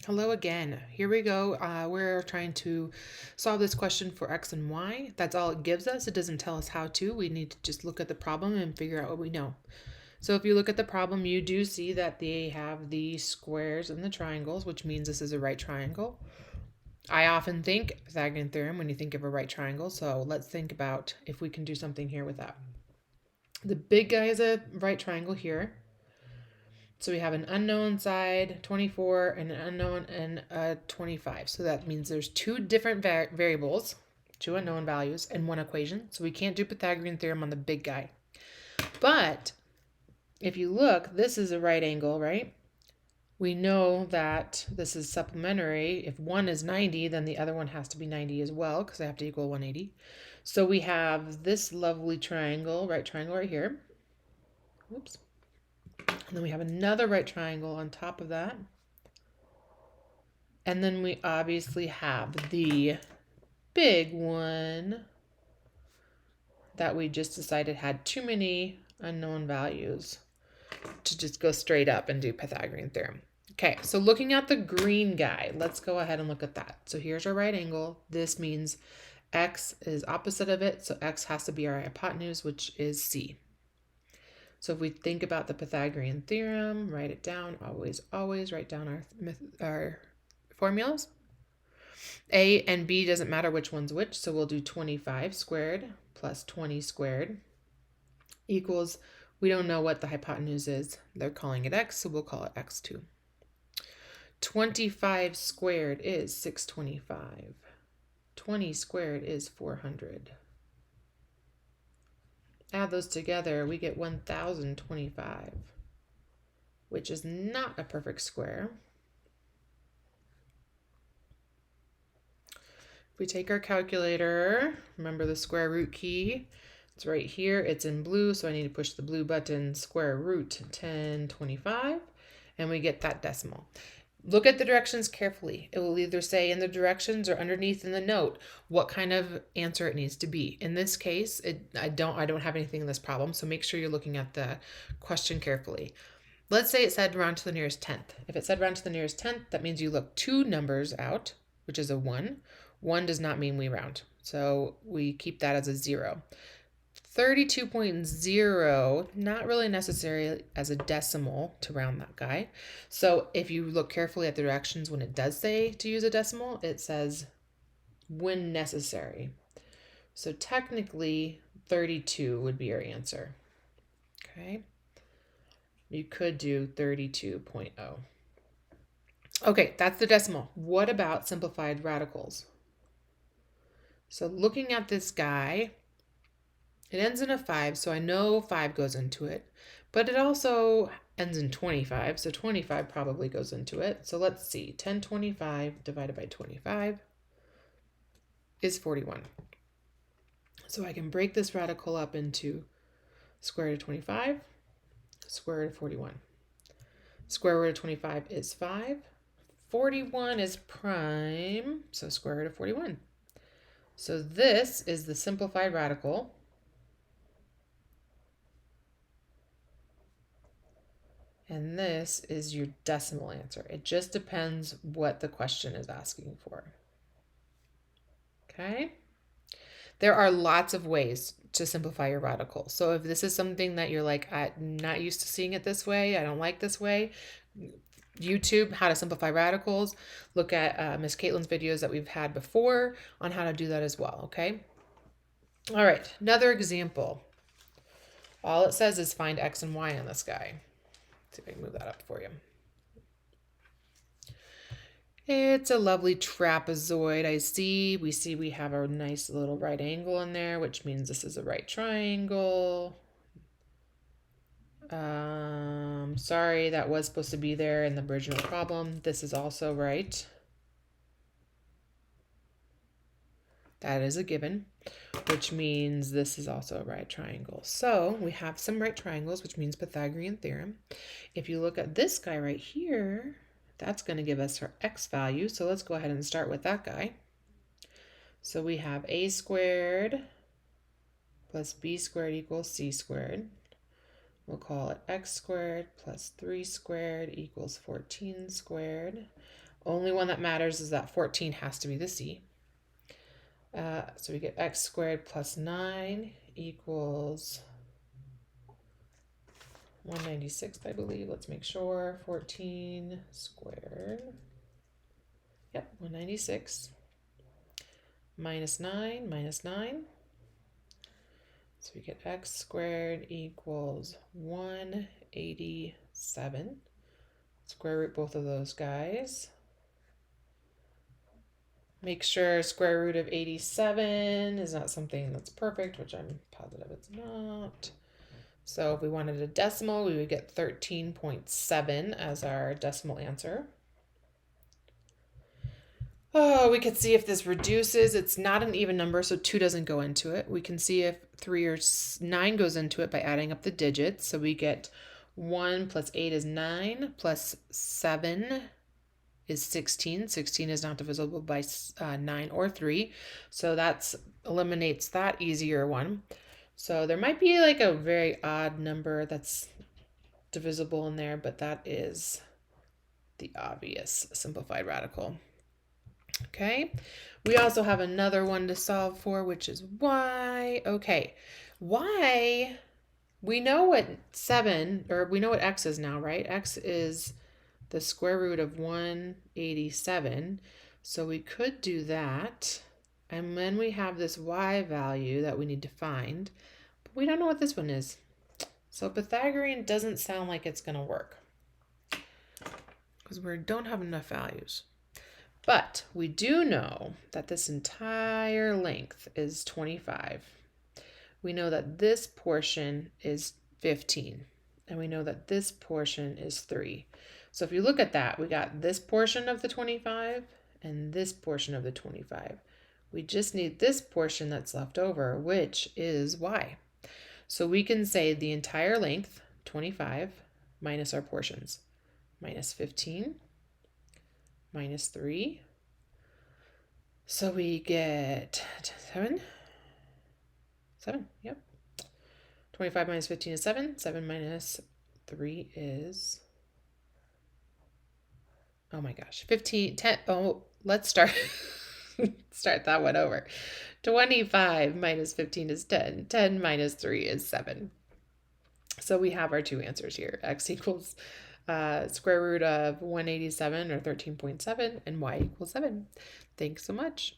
Hello again. Here we go. We're trying to solve this question for x and y. That's all it gives us. It doesn't tell us how to. We need to just look at the problem and figure out what we know. So if you look at the problem, you do see that they have the squares and the triangles, which means this is a right triangle. I often think Pythagorean theorem when you think of a right triangle. So let's think about if we can do something here with that. The big guy is a right triangle here. So we have an unknown side, 24, and an unknown and a 25. So that means there's two different variables, two unknown values, and one equation. So we can't do Pythagorean theorem on the big guy. But if you look, this is a right angle, right? We know that this is supplementary. If one is 90, then the other one has to be 90 as well because they have to equal 180. So we have this lovely triangle, right triangle right here. Whoops. And then we have another right triangle on top of that. And then we obviously have the big one that we just decided had too many unknown values to just go straight up and do Pythagorean theorem. Okay, so looking at the green guy, let's go ahead and look at that. So here's our right angle. This means x is opposite of it, so x has to be our hypotenuse, which is c. So if we think about the Pythagorean theorem, write it down, always write down our formulas. A and B doesn't matter which one's which, so we'll do 25 squared plus 20 squared equals, we don't know what the hypotenuse is. They're calling it x, so we'll call it x2. 25 squared is 625. 20 squared is 400. Add those together, we get 1025, which is not a perfect square. If we take our calculator, remember the square root key, it's right here, it's in blue, so I need to push the blue button, square root 1025, and we get that decimal. Look at the directions carefully. It will either say in the directions or underneath in the note what kind of answer it needs to be. In this case, I don't have anything in this problem, so make sure you're looking at the question carefully. Let's say it said round to the nearest tenth. If it said round to the nearest tenth, that means you look two numbers out, which is a 1. 1 does not mean we round, so we keep that as a 0. 32.0, not really necessary as a decimal to round that guy. So if you look carefully at the directions when it does say to use a decimal, it says when necessary. So technically 32 would be your answer. Okay. You could do 32.0. Okay, that's the decimal. What about simplified radicals? So looking at this guy, it ends in a 5, so I know 5 goes into it, but it also ends in 25, so 25 probably goes into it. So let's see, 1025 divided by 25 is 41. So I can break this radical up into square root of 25, square root of 41. Square root of 25 is 5. 41 is prime, so square root of 41. So this is the simplified radical. And this is your decimal answer. It just depends what the question is asking for. Okay? There are lots of ways to simplify your radical. So if this is something that you're like, I'm not used to seeing it this way, I don't like this way, YouTube, how to simplify radicals. Look at Miss Caitlin's videos that we've had before on how to do that as well, okay? All right, another example. All it says is find x and y on this guy. See if I can move that up for you. It's a lovely trapezoid. We see we have a nice little right angle in there, which means this is a right triangle. Sorry, that was supposed to be there in the original problem. This is also right. That is a given, which means this is also a right triangle. So we have some right triangles, which means Pythagorean theorem. If you look at this guy right here, that's going to give us our x value. So let's go ahead and start with that guy. So we have a squared plus b squared equals c squared. We'll call it x squared plus 3 squared equals 14 squared. Only one that matters is that 14 has to be the C. So we get x squared plus 9 equals 196, I believe. Let's make sure. 14 squared. Yep, 196. Minus 9, minus 9. So we get x squared equals 187. Square root both of those guys. Make sure square root of 87 is not something that's perfect, which I'm positive it's not. So if we wanted a decimal, we would get 13.7 as our decimal answer. Oh, we could see if this reduces. It's not an even number, so 2 doesn't go into it. We can see if 3 or 9 goes into it by adding up the digits. So we get 1 plus 8 is 9, plus 7 is 16. 16 is not divisible by 9 or 3. So that eliminates that easier one. So there might be like a very odd number that's divisible in there, but that is the obvious simplified radical. Okay, we also have another one to solve for, which is y. Okay, y, we know what 7, or we know what x is now, right? X is the square root of 187. So we could do that. And then we have this y value that we need to find, but we don't know what this one is. So Pythagorean doesn't sound like it's going to work because we don't have enough values. But we do know that this entire length is 25. We know that this portion is 15. And we know that this portion is 3. So if you look at that, we got this portion of the 25 and this portion of the 25. We just need this portion that's left over, which is y. So we can say the entire length, 25, minus our portions. Minus 15, minus 3. So we get 7. 7, yep. 25 minus 15 is 7. 7 minus 3 is, oh my gosh, 15, 10. Oh, let's start that one over. 25 minus 15 is 10. 10 minus 3 is 7. So we have our two answers here. X equals square root of 187 or 13.7 and y equals 7. Thanks so much.